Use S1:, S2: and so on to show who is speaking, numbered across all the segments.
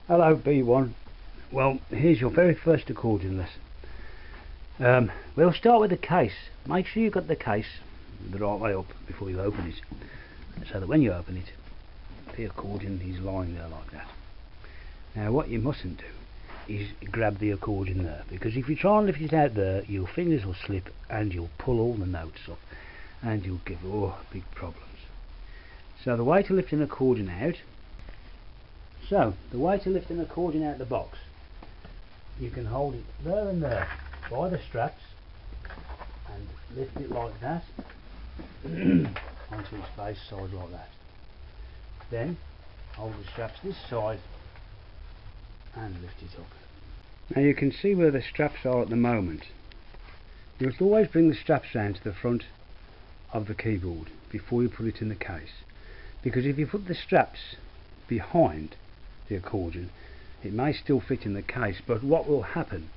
S1: Hello B1. Well, here's your very first accordion lesson. We'll start with the case. Make sure you've got the case the right way up before you open it, so that when you open it, the accordion is lying there like that. Now what you mustn't do is grab the accordion there, because if you try and lift it out there, your fingers will slip and you'll pull all the notes off and you'll give big problems. So the way to lift an accordion out of the box, you can hold it there and there by the straps and lift it like that onto its base side like that. Then hold the straps this side and lift it up. Now you can see where the straps are at the moment. You must always bring the straps round to the front of the keyboard before you put it in the case, because if you put the straps behind the accordion, it may still fit in the case, but what will happen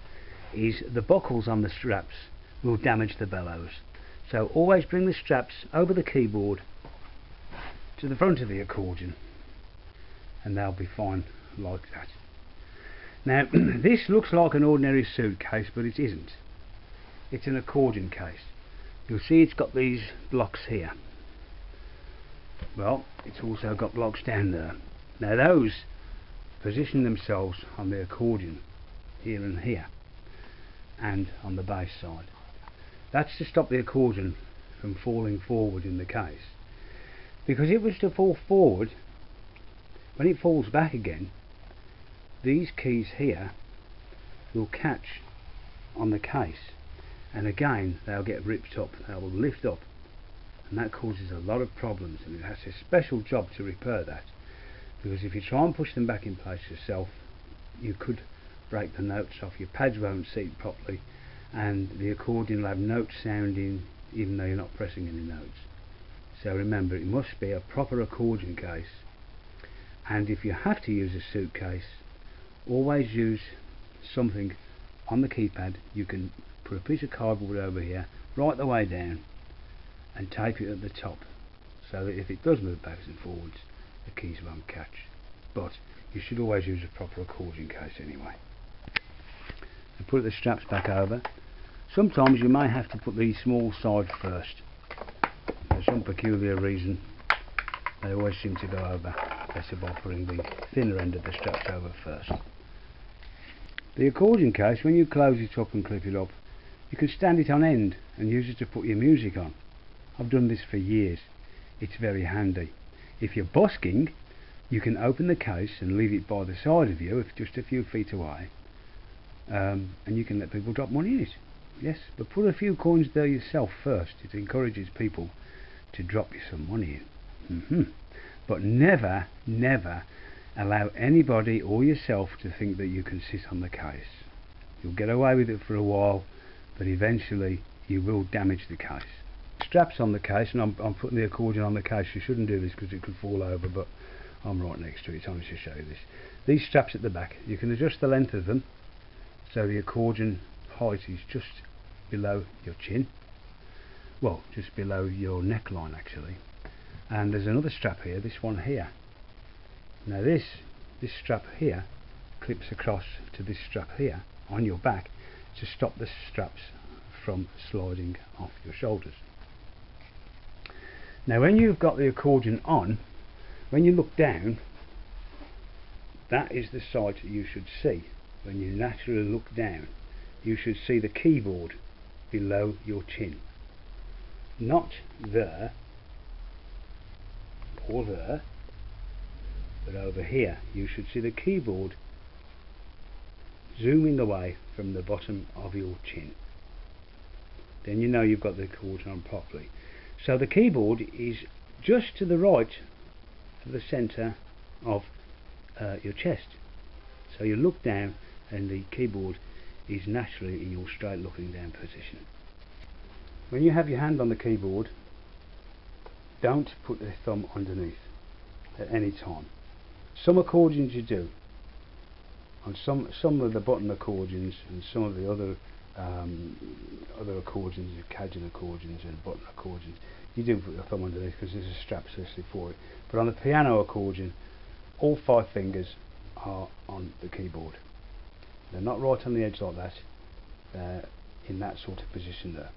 S1: is the buckles on the straps will damage the bellows. So always bring the straps over the keyboard to the front of the accordion and they'll be fine like that. Now this looks like an ordinary suitcase, but it isn't. It's an accordion case. You'll see it's got these blocks here. Well, it's also got blocks down there. Now those position themselves on the accordion here and here and on the bass side. That's to stop the accordion from falling forward in the case, because if it was to fall forward, when it falls back again, these keys here will catch on the case and again they'll get ripped up, they will lift up, and that causes a lot of problems, and it has a special job to repair that. Because if you try and push them back in place yourself, you could break the notes off, your pads won't seat properly, and the accordion will have notes sounding even though you're not pressing any notes. So remember, it must be a proper accordion case, and if you have to use a suitcase, always use something on the keypad. You can put a piece of cardboard over here, right the way down, and tape it at the top, so that if it does move backwards and forwards, the keys won't catch. But you should always use a proper accordion case anyway. And put the straps back over. Sometimes you may have to put the small side first. For some peculiar reason they always seem to go over better by putting the thinner end of the straps over first. The accordion case, when you close it up and clip it up, you can stand it on end and use it to put your music on. I've done this for years. It's very handy. If you're busking, you can open the case and leave it by the side of you, if just a few feet away, and you can let people drop money in it. Yes, but put a few coins there yourself first. It encourages people to drop you some money in. But never allow anybody or yourself to think that you can sit on the case. You'll get away with it for a while, but eventually you will damage the case. Straps on the case, and I'm putting the accordion on the case. You shouldn't do this because it could fall over, but I'm right next to it, so I'm going to show you this. These straps at the back, you can adjust the length of them so the accordion height is just below your chin, well, just below your neckline actually. And there's another strap here, this one here. Now this strap here clips across to this strap here on your back to stop the straps from sliding off your shoulders. Now when you've got the accordion on, when you look down, that is the side you should see. When you naturally look down, you should see the keyboard below your chin. Not there or there, but over here. You should see the keyboard zooming away from the bottom of your chin. Then you know you've got the accordion on properly. So the keyboard is just to the right of the centre of your chest. So you look down and the keyboard is naturally in your straight looking down position. When you have your hand on the keyboard, don't put the thumb underneath at any time. Some accordions you do. On some of the button accordions and some of the other accordions, Cajun accordions and button accordions, you do put your thumb underneath because there's a strap specially for it. But on the piano accordion, all 5 fingers are on the keyboard. They're not right on the edge like that. They're in that sort of position there,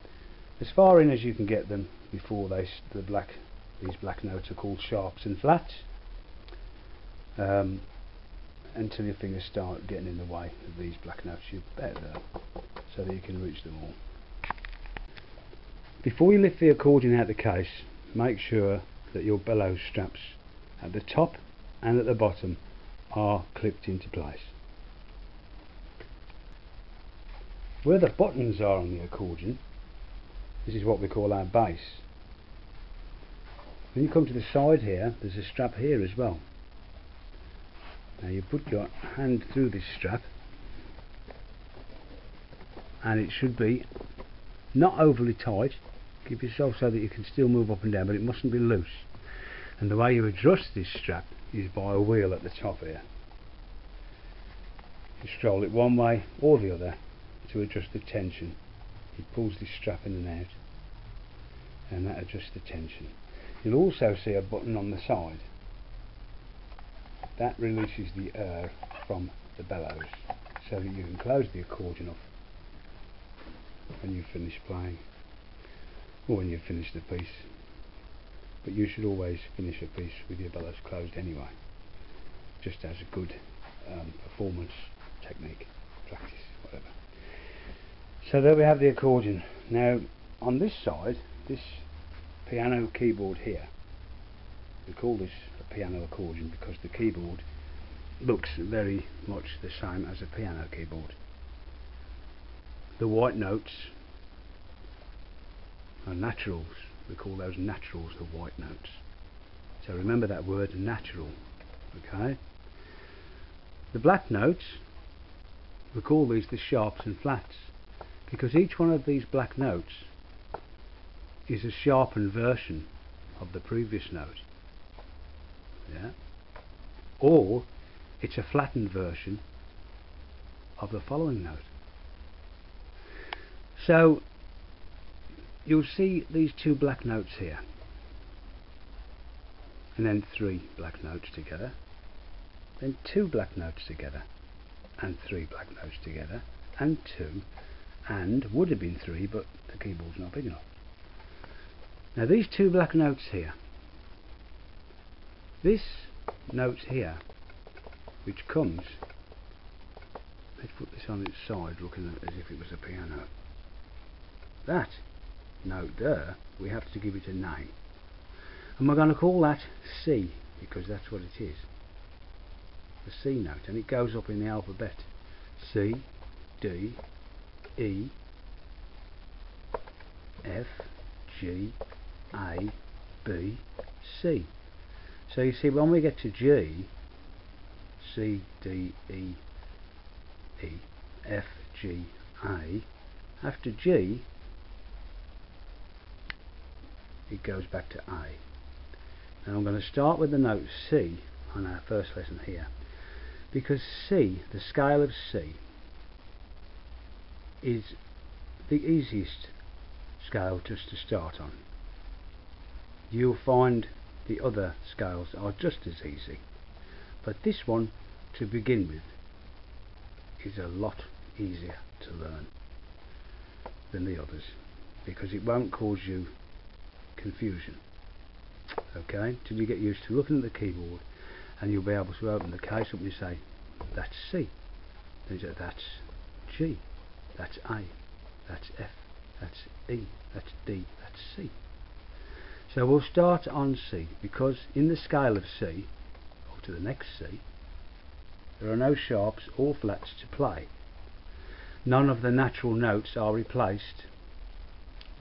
S1: as far in as you can get them before these black notes are called sharps and flats, until your fingers start getting in the way of these black notes. You're about there, so that you can reach them all. Before you lift the accordion out of the case, make sure that your bellows straps at the top and at the bottom are clipped into place. Where the buttons are on the accordion, this is what we call our base. When you come to the side here, there's a strap here as well. Now you put your hand through this strap, and it should be not overly tight. Keep yourself so that you can still move up and down, but it mustn't be loose. And the way you adjust this strap is by a wheel at the top here. You stroll it one way or the other to adjust the tension. It pulls this strap in and out, and that adjusts the tension. You'll also see a button on the side that releases the air from the bellows, so that you can close the accordion off when you finish playing, or when you've finished the piece. But you should always finish a piece with your bellows closed anyway, just as a good performance technique, practice, whatever. So there we have the accordion. Now on this side, this piano keyboard here, we call this a piano accordion because the keyboard looks very much the same as a piano keyboard. The white notes are naturals. We call those naturals the white notes. So remember that word, natural. Okay. The black notes, we call these the sharps and flats, because each one of these black notes is a sharpened version of the previous note. Yeah. Or it's a flattened version of the following note. So you'll see these two black notes here, and then three black notes together, then two black notes together, and three black notes together, and two, and would have been three, but the keyboard's not big enough. Now these two black notes here, this note here, which comes, let's put this on its side looking at it as if it was a piano, that note there, we have to give it a name, and we're going to call that C, because that's what it is, the C note, and it goes up in the alphabet: C, D, E, F, G, A, B, C. So you see, when we get to G, C, D, E, F, G, A, after G it goes back to A. Now I'm going to start with the note C on our first lesson here, because C, the scale of C, is the easiest scale just to start on. You'll find the other scales are just as easy, but this one to begin with is a lot easier to learn than the others, because it won't cause you confusion, okay, till you get used to looking at the keyboard, and you'll be able to open the case up and you say, that's C, then you say, that's G, that's A, that's F, that's E, that's D, that's C. So we'll start on C, because in the scale of C, up to the next C, there are no sharps or flats to play. None of the natural notes are replaced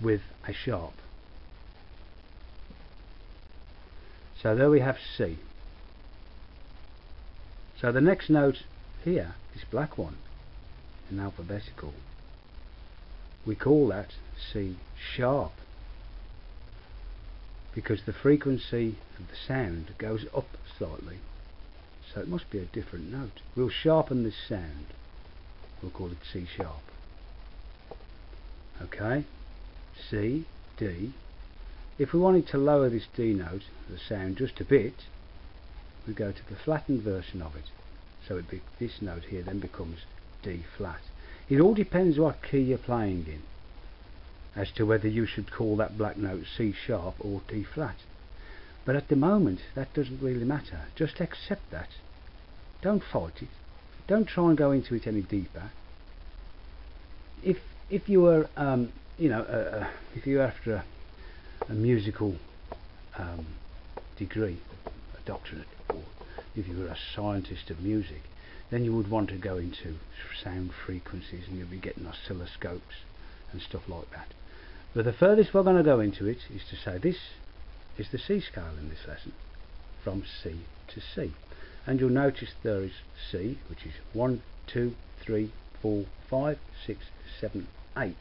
S1: with a sharp. So there we have C. So the next note here, this black one, in alphabetical, we call that C sharp, because the frequency of the sound goes up slightly, so it must be a different note. We'll sharpen this sound, we'll call it C sharp. Okay, C, D. If we wanted to lower this D note, the sound, just a bit, we go to the flattened version of it, So this note here then becomes D flat. It all depends what key you're playing in as to whether you should call that black note C sharp or D flat. But at the moment that doesn't really matter. Just accept that. Don't fight it. Don't try and go into it any deeper. If you were if you're after a musical degree, a doctorate, or if you were a scientist of music, then you would want to go into sound frequencies and you'll be getting oscilloscopes and stuff like that. But the furthest we're going to go into it is to say this is the C scale in this lesson, from C to C. And you'll notice there is C, which is 1, 2, 3, 4, 5, 6, 7, 8.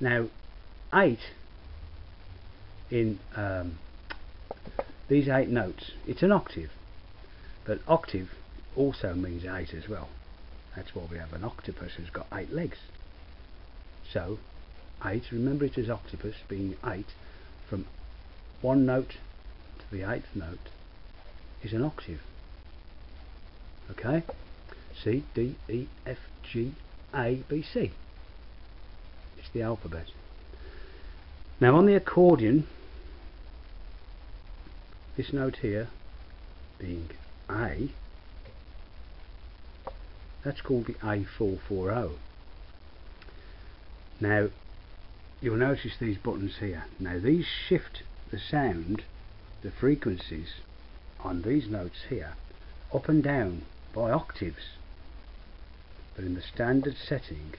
S1: Now 8 in these 8 notes, it's an octave, but octave also means 8 as well. That's why we have an octopus who's got 8 legs. So 8, remember it as octopus being 8, from one note to the 8th note is an octave. Okay, C, D, E, F, G, A, B, C. It's the alphabet. Now on the accordion, this note here being A, that's called the A440. Now you'll notice these buttons here. Now these shift the sound, the frequencies on these notes here up and down by octaves. But in the standard setting,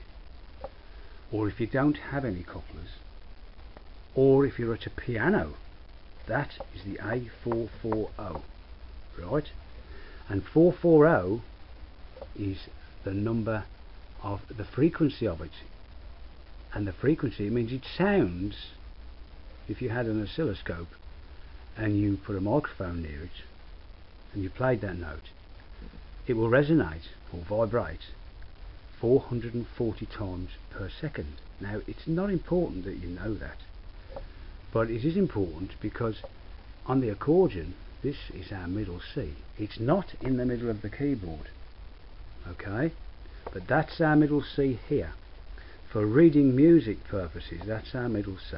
S1: or if you don't have any couplers, or if you're at a piano, that is the A440, right? And 440 is the number of the frequency of it. And the frequency, it means it sounds, if you had an oscilloscope and you put a microphone near it and you played that note, it will resonate or vibrate 440 times per second. Now it's not important that you know that, but it is important because on the accordion this is our middle C. It's not in the middle of the keyboard, okay, but that's our middle C here. For reading music purposes, that's our middle C.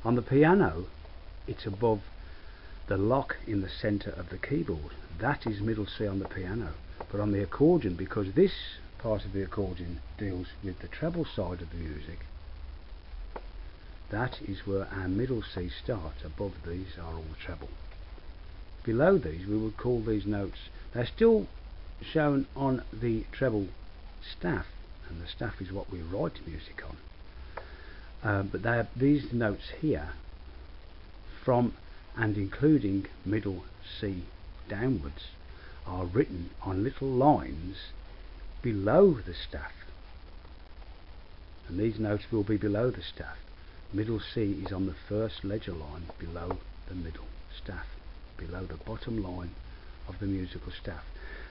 S1: On the piano, it's above the lock in the center of the keyboard. That is middle C on the piano. But on the accordion, because this part of the accordion deals with the treble side of the music, that is where our middle C starts. Above these are all treble. Below these, we would call these notes, they're still shown on the treble staff, and the staff is what we write music on. But these notes here, from and including middle C downwards, are written on little lines below the staff. And these notes will be below the staff. Middle C is on the first ledger line below the middle staff, below the bottom line of the musical staff.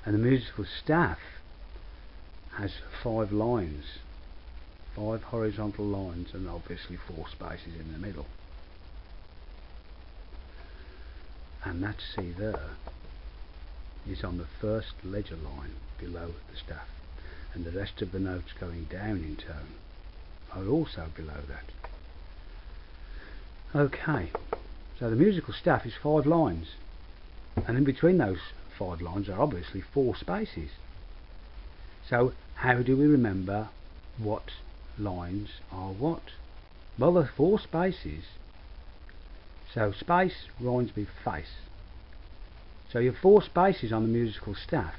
S1: And the musical staff has 5 lines, 5 horizontal lines, and obviously 4 spaces in the middle. And that C there is on the first ledger line below the staff, and the rest of the notes going down in tone are also below that. Okay, so the musical staff is 5 lines, and in between those 5 lines are obviously 4 spaces. So how do we remember what lines are what? Well, there are 4 spaces. So space rhymes with face. So you have 4 spaces on the musical staff.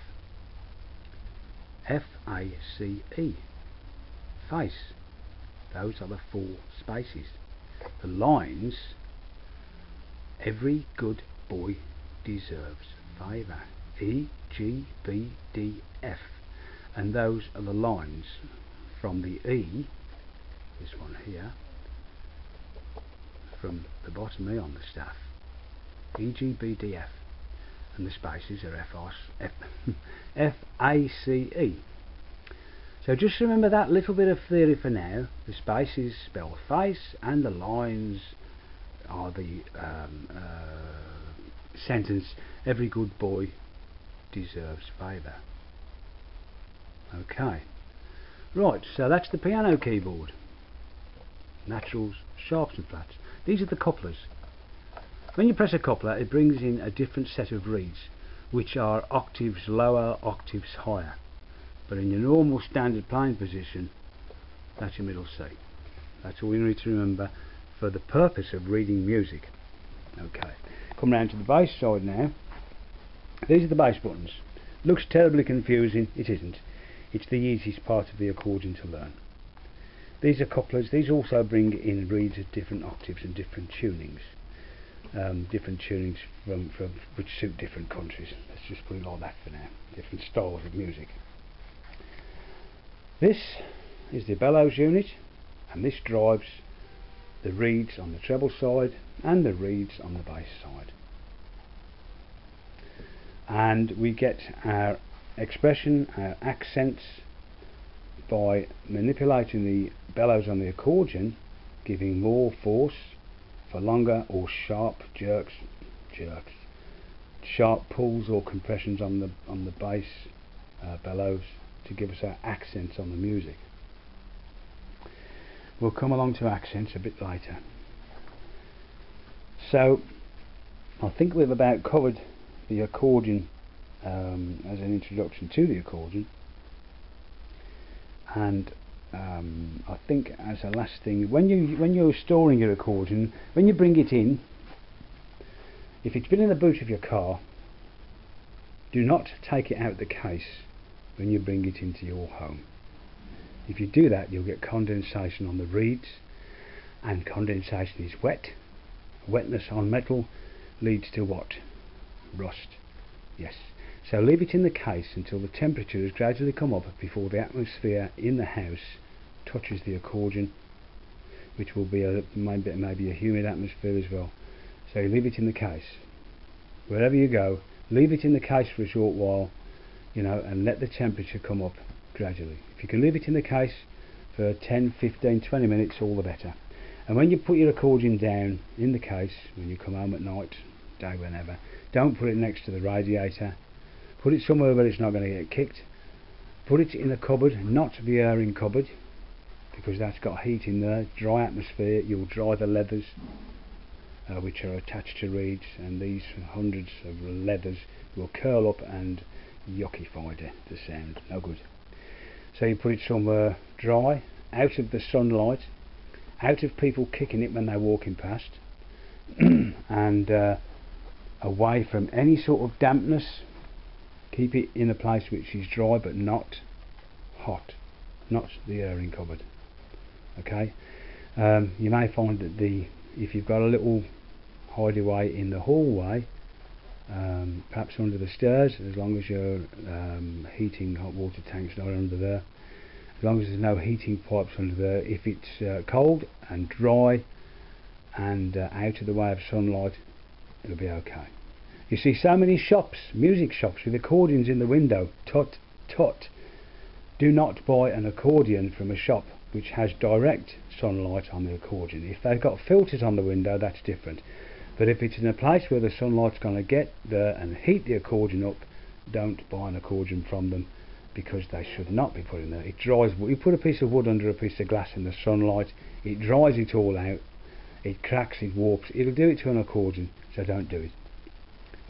S1: F-A-C-E, face. Those are the 4 spaces. The lines, every good boy deserves favour. E, G, B, D, F. And those are the lines from the E, this one here, from the bottom E on the staff, E, G, B, D, F, and the spaces are F, A, C, E. So just remember that little bit of theory for now. The spaces spell face, and the lines are the sentence, every good boy deserves favour. Okay, right, so that's the piano keyboard. Naturals, sharps and flats. These are the couplers. When you press a coupler, it brings in a different set of reeds, which are octaves lower, octaves higher. But in your normal standard playing position, that's your middle C. That's all you need to remember for the purpose of reading music. Okay, come round to the bass side now. These are the bass buttons. Looks terribly confusing. It isn't. It's the easiest part of the accordion to learn. These are couplers. These also bring in reeds at different octaves and different tunings. Different tunings from which suit different countries. Let's just put it like that for now. Different styles of music. This is the bellows unit, and this drives the reeds on the treble side and the reeds on the bass side. And we get our expression, our accents, by manipulating the bellows on the accordion, giving more force for longer or sharp jerks, sharp pulls or compressions on the bass bellows to give us our accents on the music. We'll come along to accents a bit later. So I think we've about covered the accordion as an introduction to the accordion, and I think as a last thing, when you're storing your accordion, when you bring it in, if it's been in the boot of your car, do not take it out of the case when you bring it into your home. If you do that, you'll get condensation on the reeds, and condensation is wet. Wetness on metal leads to what? Rust. Yes. So leave it in the case until the temperature has gradually come up before the atmosphere in the house touches the accordion, which will be maybe a humid atmosphere as well. So you leave it in the case. Wherever you go, leave it in the case for a short while, and let the temperature come up gradually. If you can leave it in the case for 10, 15, 20 minutes, all the better. And when you put your accordion down in the case, when you come home at night, day, whenever, don't put it next to the radiator. Put it somewhere where it's not going to get kicked. Put it in a cupboard, not the airing cupboard, because that's got heat in there, dry atmosphere. You'll dry the leathers which are attached to reeds, and these hundreds of leathers will curl up and yuckify the sound. No good. So you put it somewhere dry, out of the sunlight, out of people kicking it when they're walking past, and away from any sort of dampness. Keep it in a place which is dry but not hot, not the airing cupboard. Okay. You may find that if you've got a little hideaway in the hallway, perhaps under the stairs, as long as your heating hot water tank's not under there, as long as there's no heating pipes under there, if it's cold and dry and out of the way of sunlight, it'll be okay. You see so many shops, music shops, with accordions in the window. Tut, tut. Do not buy an accordion from a shop which has direct sunlight on the accordion. If they've got filters on the window, that's different. But if it's in a place where the sunlight's going to get there and heat the accordion up, don't buy an accordion from them, because they should not be put in there. It dries. You put a piece of wood under a piece of glass in the sunlight, it dries it all out, it cracks, it warps. It'll do it to an accordion, so don't do it.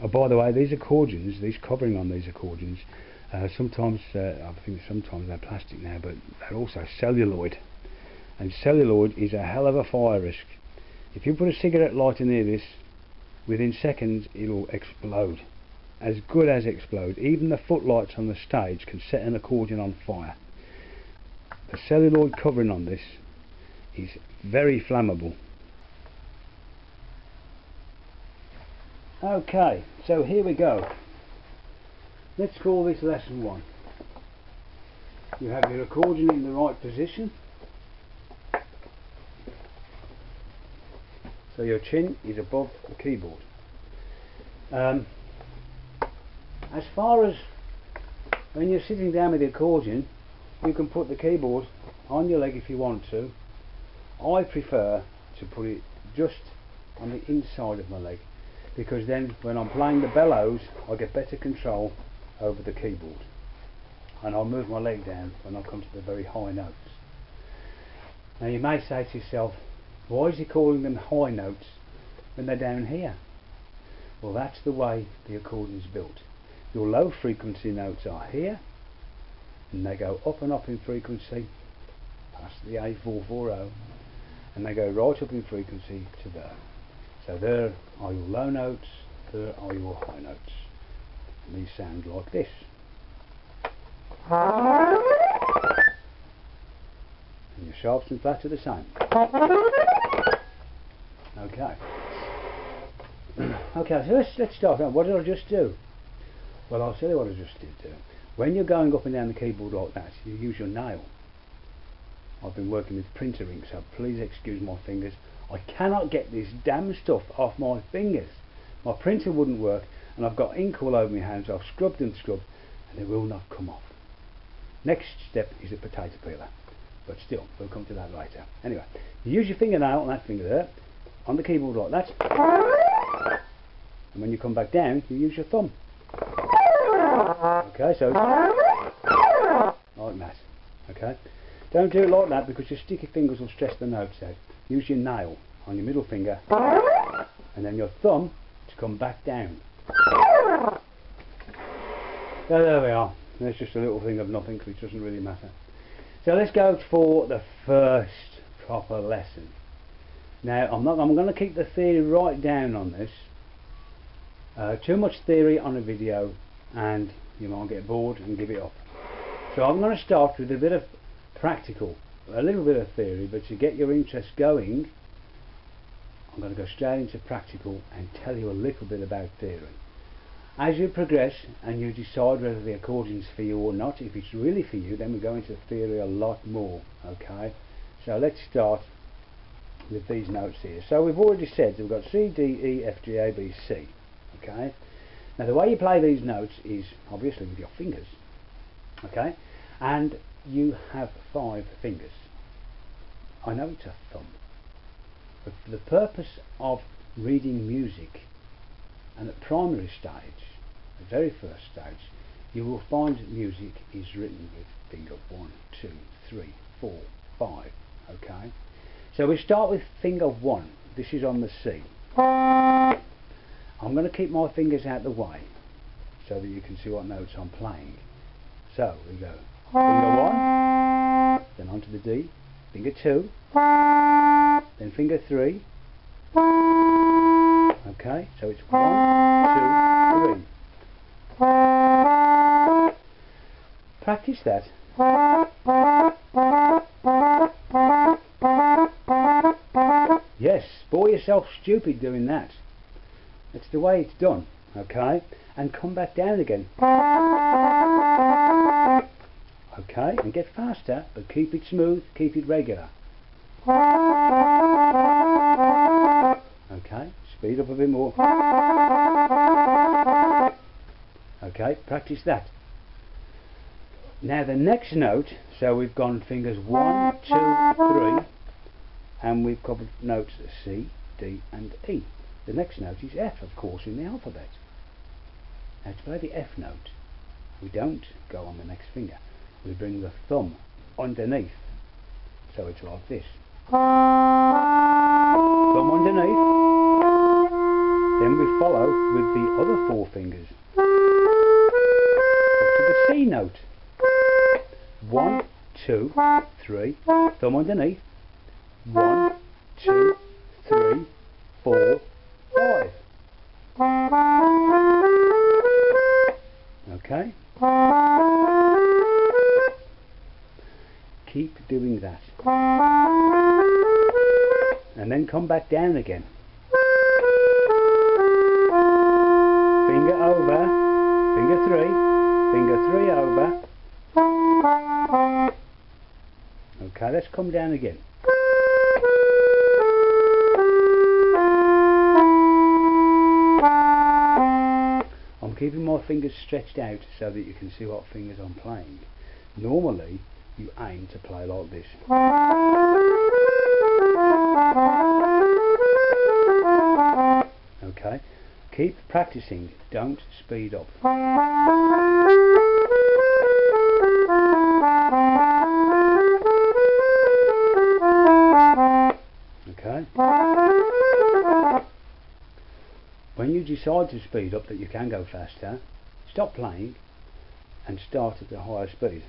S1: Oh, by the way, these accordions, these covering on these accordions, sometimes I think sometimes they're plastic now, but they're also celluloid, and celluloid is a hell of a fire risk. If you put a cigarette lighter near this, within seconds it'll explode. As good as explode. Even the footlights on the stage can set an accordion on fire. The celluloid covering on this is very flammable. Okay, so here we go. Let's call this lesson 1. You have your accordion in the right position. So your chin is above the keyboard. As far as when you're sitting down with the accordion, you can put the keyboard on your leg if you want to. I prefer to put it just on the inside of my leg, because then when I'm playing the bellows I get better control over the keyboard, and I'll move my leg down when I come to the very high notes. Now you may say to yourself, why is he calling them high notes when they're down here? Well, that's the way the accordion is built. Your low frequency notes are here, and they go up and up in frequency past the A440, and they go right up in frequency to there. So there are your low notes, there are your high notes, and these sound like this. And your sharps and flats are the same. Okay. Okay, so let's start out. What did I just do? Well, I'll tell you what I just did do. When you're going up and down the keyboard like that, you use your nail. I've been working with printer ink, so please excuse my fingers. I cannot get this damn stuff off my fingers. My printer wouldn't work, and I've got ink all over my hands. I've scrubbed and scrubbed, and they will not come off. Next step is a potato peeler, but still, we'll come to that later. Anyway, you use your fingernail on that finger there, on the keyboard like that, and when you come back down, you use your thumb. Okay, so like that. Okay, don't do it like that because your sticky fingers will stress the notes out. Use your nail on your middle finger, and then your thumb to come back down. So there we are. There's just a little thing of nothing, which doesn't really matter. So let's go for the first proper lesson. Now I'm going to keep the theory right down on this. Too much theory on a video and you might get bored and give it up. So I'm going to start with a bit of practical, a little bit of theory, but to get your interest going, I'm going to go straight into practical and tell you a little bit about theory. As you progress and you decide whether the accordion's for you or not, if it's really for you, then we go into theory a lot more. Okay, so let's start with these notes here. So we've already said we've got C, D, E, F, G, A, B, C. Okay, now the way you play these notes is obviously with your fingers. Okay, and you have 5 fingers. I know it's a thumb, but for the purpose of reading music, and at primary stage, the very first stage, you will find music is written with finger 1, 2, 3, 4, 5. Okay, so we start with finger 1. This is on the C. I'm going to keep my fingers out the way so that you can see what notes I'm playing. So we go finger 1, then on to the D, finger 2, then finger 3. Okay, so it's 1, 2, 3. Practice that. Yes, bore yourself stupid doing that. That's the way it's done. Okay, and come back down again. Okay, and get faster, but keep it smooth, keep it regular. Okay, speed up a bit more. Okay, practice that. Now the next note, so we've gone fingers 1, 2, 3, and we've covered notes C, D and E. The next note is F, of course, in the alphabet. Now to play the F note, we don't go on the next finger. We bring the thumb underneath, so it's like this. Thumb underneath, then we follow with the other 4 fingers up to the C note. 1, 2, 3, thumb underneath. 1, 2, 3, 4, 5. Okay? Keep doing that. And then come back down again. Finger over, finger 3, finger 3 over. Okay, let's come down again. I'm keeping my fingers stretched out so that you can see what fingers I'm playing. Normally, you aim to play like this. Okay, keep practicing, don't speed up. decide to speed up, that you can go faster, stop playing and start at a higher speed.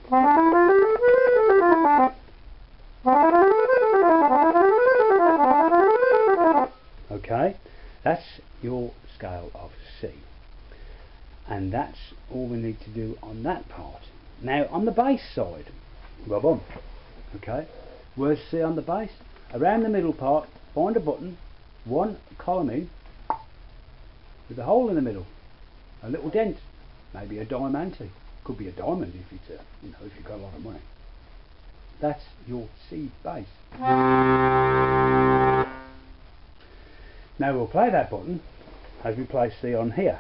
S1: Okay, that's your scale of C, and that's all we need to do on that part. Now on the bass side, boom. Okay, where's C on the bass? Around the middle part, find a button, one column in, with a hole in the middle, a little dent, maybe a diamante. Could be a diamond if it's if you've got a lot of money. That's your C bass. Now we'll play that button as we play C on here.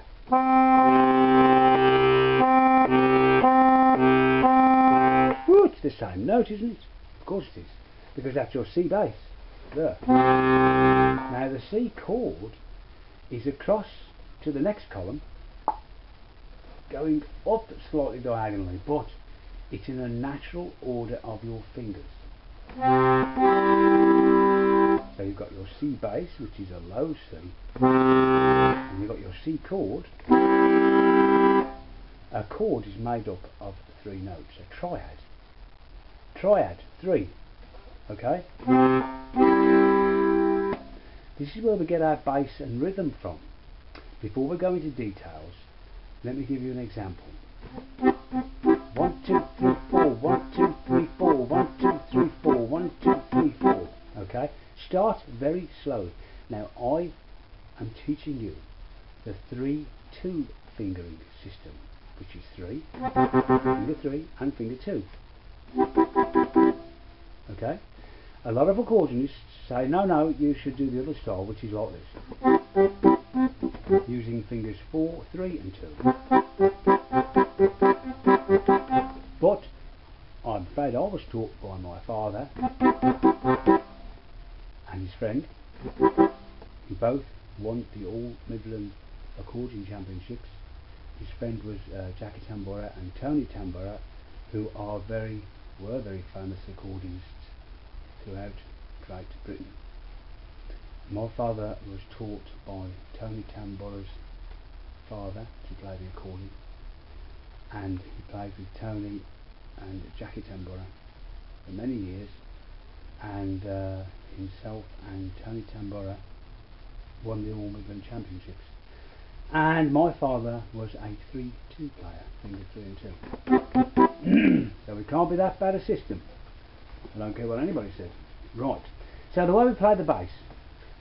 S1: Ooh, it's the same note, isn't it? Of course it is, because that's your C bass. There. Now the C chord is across to the next column, going up slightly diagonally, but it's in a natural order of your fingers. So you've got your C bass, which is a low C, and you've got your C chord. A chord is made up of 3 notes, a triad. Triad, 3. Okay? This is where we get our bass and rhythm from. Before we go into details, let me give you an example. 1, 2, 3, 4, 1, 2, 3, 4, 1, 2, 3, 4, 1, 2, 3, 4. Okay? Start very slowly. Now I am teaching you the 3-2 fingering system, which is 3, finger 3 and finger 2. Okay? A lot of accordionists say no, you should do the other style, which is like this, using fingers 4, 3 and 2. But I'm afraid I was taught by my father and his friend, who both won the All Midland Accordion Championships. His friend was Jackie Tambora and Tony Tambora, who were very famous accordionists throughout Great Britain. My father was taught by Tony Tambora's father to play the accordion, and he played with Tony and Jackie Tambora for many years, and himself and Tony Tambora won the All Midland Championships. And my father was a 3-2 player, finger 3 and 2. So we can't be that bad a system. I don't care what anybody says. Right, so the way we play the bass,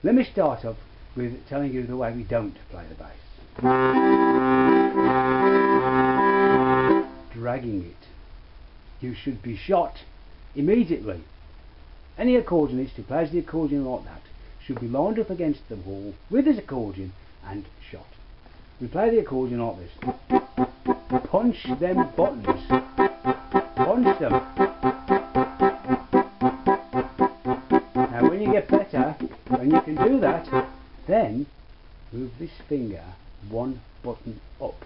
S1: let me start off with telling you the way we don't play the bass. Dragging it. You should be shot immediately. Any accordionist who plays the accordion like that should be lined up against the wall with his accordion and shot. We play the accordion like this. Punch them buttons. Punch them. Now when you get better, when you can do that, then move this finger 1 button up.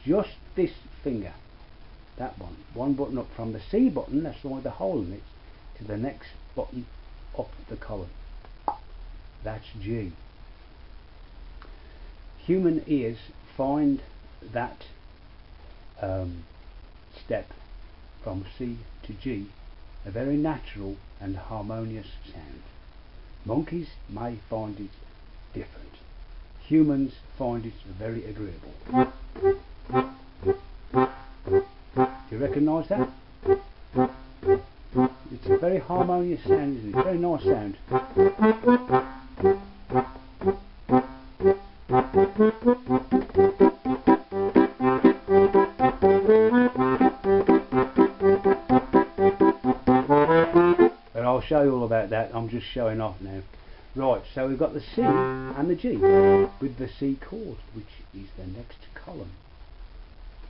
S1: Just this finger. That one button up from the C button, that's why the hole in it, to the next button up the column. That's G. Human ears find that step from C to G a very natural and harmonious sound. Monkeys may find it different. Humans find it very agreeable. Do you recognise that? It's a very harmonious sound, isn't it? Very nice sound. But I'll show you all about that. I'm just showing off now. Right, so we've got the C and the G with the C chord, which is the next column,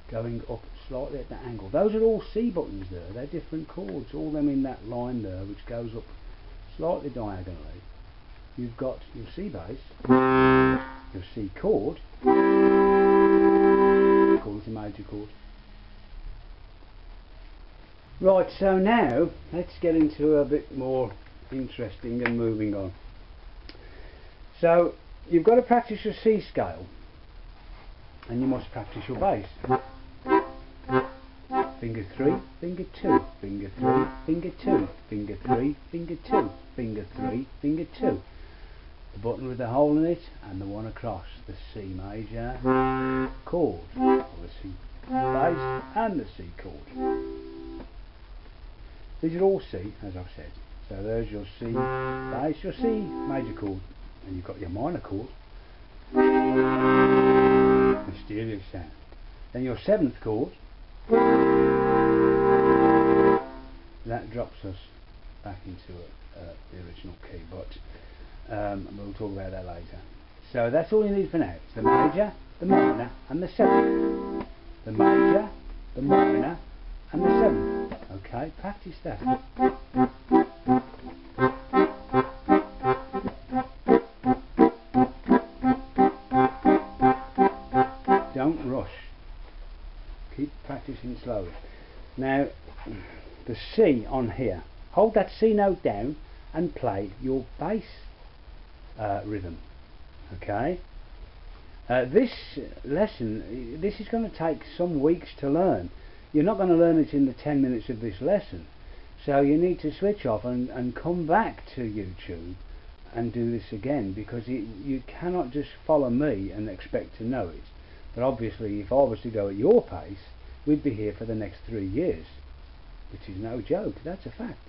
S1: going up slightly at that angle. Those are all C buttons there. They're different chords, all them in that line there, which goes up slightly diagonally. You've got your C bass, your C chord, call it a major chord. Right, so now let's get into a bit more interesting and moving on. So you've got to practice your C scale, and you must practice your bass. Finger 3, finger 2, finger 3, finger 2, finger 3, finger 2, finger 3, finger 2. The button with the hole in it and the one across, the C major chord, or the C bass and the C chord. These are all C, as I've said. So there's your C bass, your C major chord, and you've got your minor chord, mysterious sound. Then your 7th chord, that drops us back into the original key, but we'll talk about that later. So that's all you need for now. It's the major, the minor and the 7th. The major, the minor and the 7th. Okay, practice that. Don't rush. Keep practicing slowly. Now, the C on here. Hold that C note down and play your bass rhythm. Okay. This lesson, this is going to take some weeks to learn. You're not going to learn it in the 10 minutes of this lesson. So you need to switch off and come back to YouTube and do this again, because you cannot just follow me and expect to know it. But obviously, if I was to go at your pace, we'd be here for the next 3 years, which is no joke. That's a fact.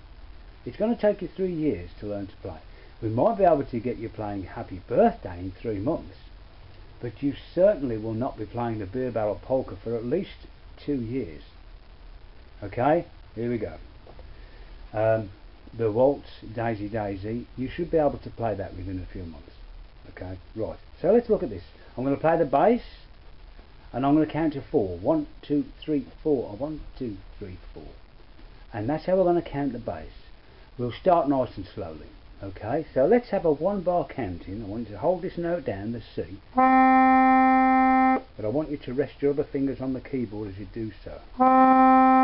S1: It's going to take you 3 years to learn to play. We might be able to get you playing Happy Birthday in 3 months, but you certainly will not be playing the Beer Barrel Polka for at least 2 years. Okay, here we go. The waltz, Daisy Daisy, you should be able to play that within a few months. Okay, right, so let's look at this. I'm going to play the bass, and I'm going to count to 4. 1, 2, 3, 4, or 1, 2, 3, 4. And that's how we're going to count the bass. We'll start nice and slowly. Okay, so let's have a 1 bar counting. I want you to hold this note down, the C. But I want you to rest your other fingers on the keyboard as you do so.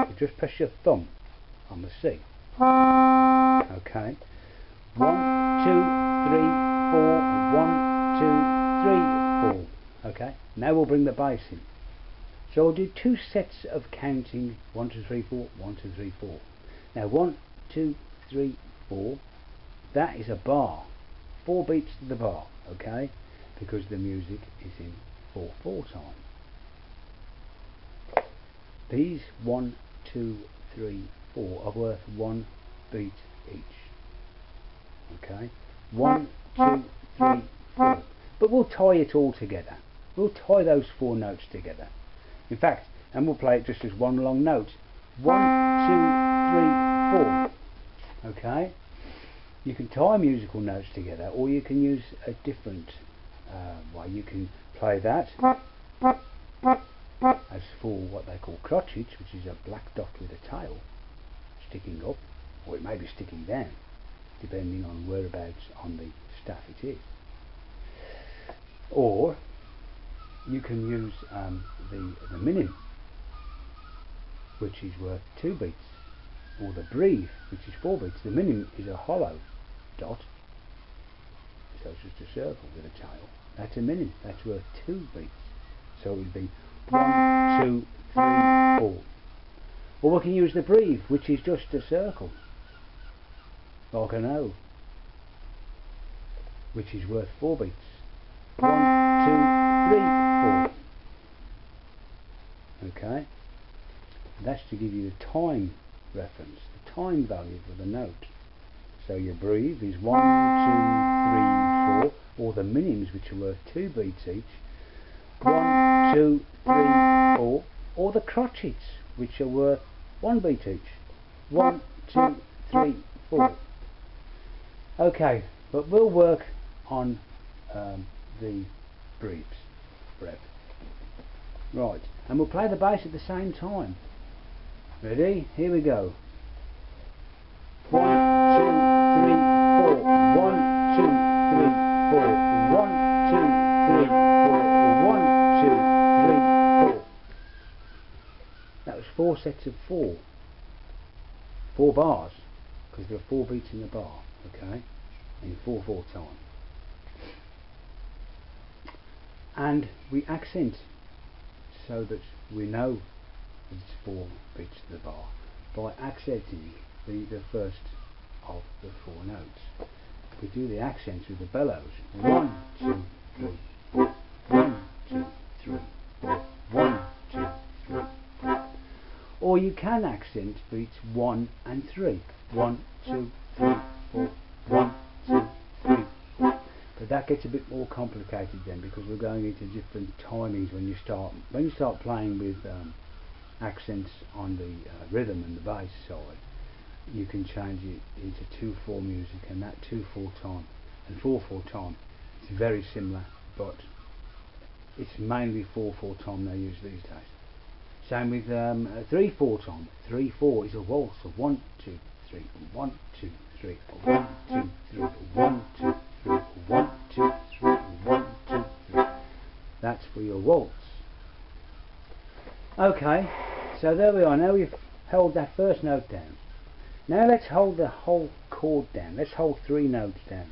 S1: You just press your thumb on the C. Okay. 1, 2, 3, 4. 1, 2, 3, 4. Okay. Now we'll bring the bass in. So we'll do 2 sets of counting. 1, 2, 3, 4. 1, 2, 3, 4. Now 1, 2, 3, 4. That is a bar. 4 beats to the bar. Okay. Because the music is in 4/4 time. These 1, 2, 3, 4 are worth 1 beat each. Okay, 1, 2, 3, 4. But we'll tie it all together. We'll tie those 4 notes together. In fact, and we'll play it just as one long note. 1, 2, 3, 4. Okay. You can tie musical notes together, or you can use a different way. You can play that as for what they call crotchets, which is a black dot with a tail sticking up, or it may be sticking down, depending on whereabouts on the staff it is. Or you can use the minim, which is worth 2 beats, or the breathe, which is 4 beats. The minim is a hollow dot, so it's just a circle with a tail. That's a minim. That's worth 2 beats. So it would be 1, 2, 3, 4. Or we can use the breathe, which is just a circle, like an O, which is worth 4 beats. 1, 2, 3, 4. Okay. That's to give you the time reference, the time value for the note. So your breathe is 1, 2, 3, 4, or the minims, which are worth 2 beats each. 1, 2, 3, 4, or the crotchets, which are worth 1 beat each. 1, 2, 3, 4. Okay, but we'll work on the breathes. Breath. Right, and we'll play the bass at the same time. Ready? Here we go. 1, 2, 3, 4. 1, 2, 3, 4. 1, 2, 3, 4. 1, 2, 3, 4. That was 4 sets of 4. 4 bars, because there are 4 beats in the bar. Okay, in 4/4 time. And we accent so that we know that it's 4 beats to the bar by accenting the first of the 4 notes. We do the accents with the bellows. 1, 2, 3, 4. 1, 2, 3, 4. 1, 2, 3, 4. Or you can accent beats 1 and 3. 1, 2, 3, 4. 1, 2, 3, 4. But that gets a bit more complicated then, because we're going into different timings when you start playing with accents on the rhythm and the bass side. You can change it into 2/4 music, and that 2/4 time and 4/4 time is very similar, but it's mainly 4/4 time they use these days. Same with 3/4 time. 3/4 is a waltz of 1, 2, 3, 1, 2, 3, 1, 2, 3, 1, 2, 3, 1, 2, 3, 1, 2, 3. That's for your waltz. Okay, so there we are. Now we've held that first note down. Now let's hold the whole chord down. Let's hold 3 notes down.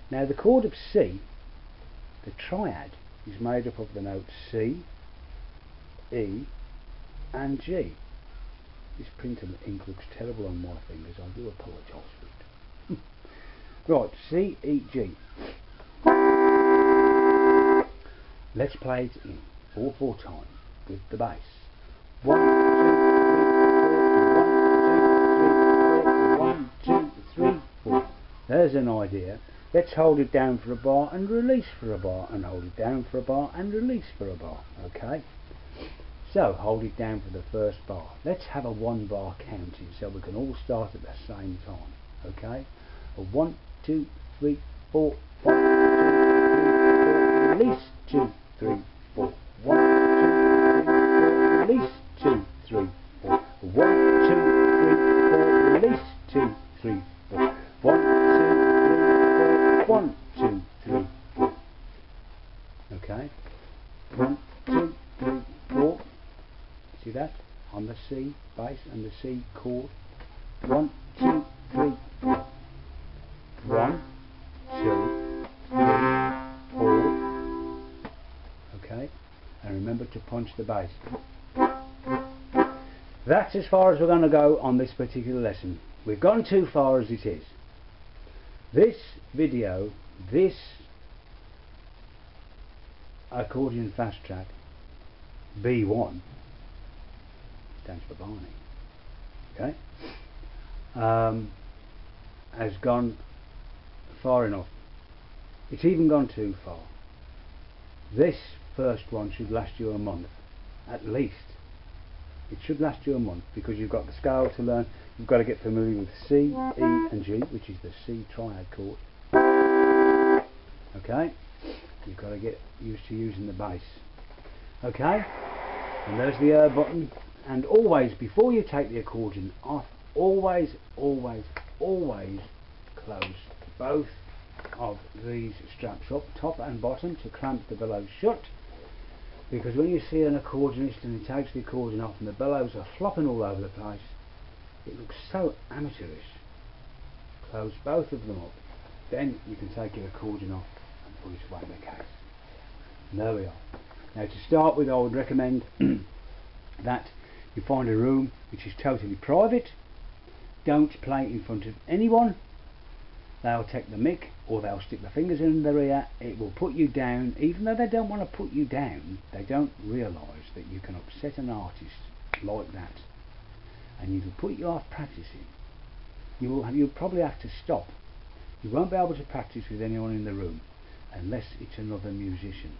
S1: Now the chord of C, the triad, is made up of the notes C, E and G. This printer ink looks terrible on my fingers. I do apologise for it. Right, C, E, G. Let's play it in 4/4 time with the bass. 1, 2, 3, 4. There's an idea. Let's hold it down for a bar and release for a bar, and hold it down for a bar and release for a bar. Okay? So hold it down for the first bar. Let's have a 1 bar counting so we can all start at the same time. Okay? A 1, 2, 3, 4. 1, 2, 3, 4. Release 2, 3, 4. 1, 2, 3, 4. Release 2, 3, 4. 1, 2, 3, 4. Release 2, 3, 4. 1, 2, 3, 4. 1, 2, 3, 4. Okay? 1, 2, 3, 4. See that? On the C bass and the C chord. 1, 2, 3, 4. 1, 2, 3, 4. Okay? And remember to punch the bass. That's as far as we're going to go on this particular lesson. We've gone too far as it is. This video, this accordion fast track B1, stands for Barney, okay, has gone far enough. It's even gone too far. This first one should last you a month, at least. It should last you a month, because you've got the scale to learn. You've got to get familiar with C, E and G, which is the C triad chord. Okay? You've got to get used to using the bass. Okay? And there's the button. And always, before you take the accordion off, always close both of these straps up, top and bottom, to clamp the bellows shut. Because when you see an accordionist and he takes the accordion off and the bellows are flopping all over the place, it looks so amateurish. Close both of them up, then you can take your accordion off and put it away in the case. And there we are. Now to start with, I would recommend that you find a room which is totally private. Don't play in front of anyone. They'll take the mick, or they'll stick their fingers in their ear. It will put you down. Even though they don't want to put you down, they don't realise that you can upset an artist like that, and it'll put you off practicing. You'll probably have to stop. You won't be able to practice with anyone in the room unless it's another musician.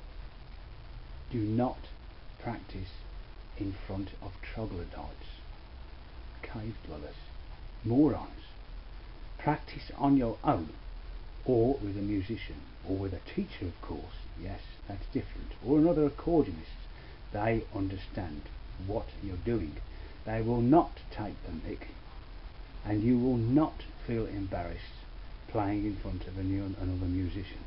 S1: Do not practice in front of troglodytes, cave dwellers, morons. Practice on your own, or with a musician, or with a teacher, of course. Yes, that's different. Or another accordionist. They understand what you're doing. They will not take the mick, and you will not feel embarrassed playing in front of another musician.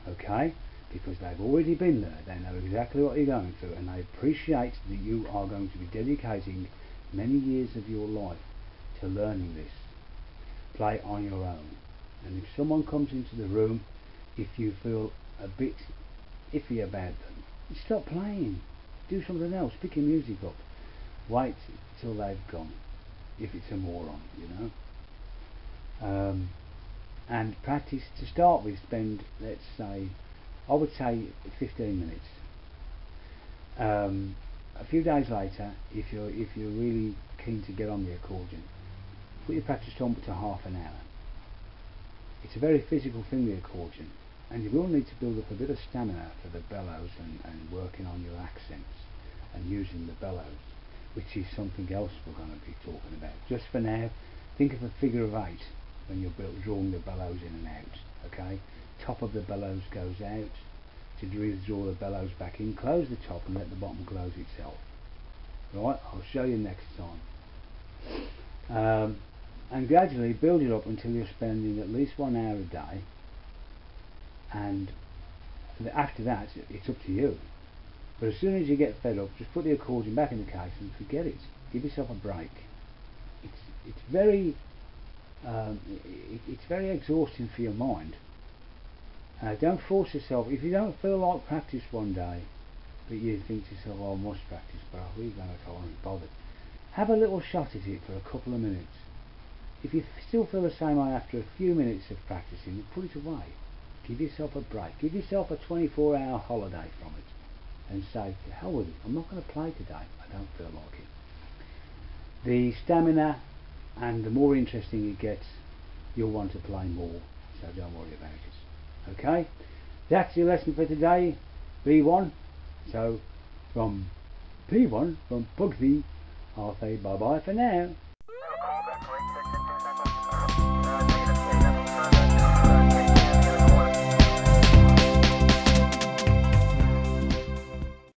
S1: Okay? Because they've already been there. They know exactly what you're going through, and they appreciate that you are going to be dedicating many years of your life to learning this. Play on your own. And if someone comes into the room, if you feel a bit iffy about them, stop playing. do something else, pick your music up, wait till they've gone, if it's a moron, you know. And practice to start with. Spend, let's say, I would say 15 minutes. A few days later, if you're really keen to get on the accordion, put your practice time to half an hour. It's a very physical thing, the accordion, and you will need to build up a bit of stamina for the bellows and working on your accents and using the bellows, which is something else we're going to be talking about. Just for now, think of a figure of 8 when you're drawing the bellows in and out. Okay, top of the bellows goes out. To draw the bellows back in, close the top and let the bottom close itself. Right, I'll show you next time. And gradually build it up until you're spending at least 1 hour a day, and after that it's up to you. But as soon as you get fed up, just put the accordion back in the case and forget it. Give yourself a break. It's very exhausting for your mind. Don't force yourself. If you don't feel like practice one day, but you think to yourself, oh, I must practice, but I really don't know if I want to be bothered, have a little shot at it for a couple of minutes. If you still feel the same way after a few minutes of practicing, put it away. Give yourself a break. Give yourself a 24-hour holiday from it and say, to hell with it, I'm not going to play today. I don't feel like it. The stamina, and the more interesting it gets, you'll want to play more, so don't worry about it. Okay, that's your lesson for today, B1. So from P1, from Pugsy, I'll say bye bye for now.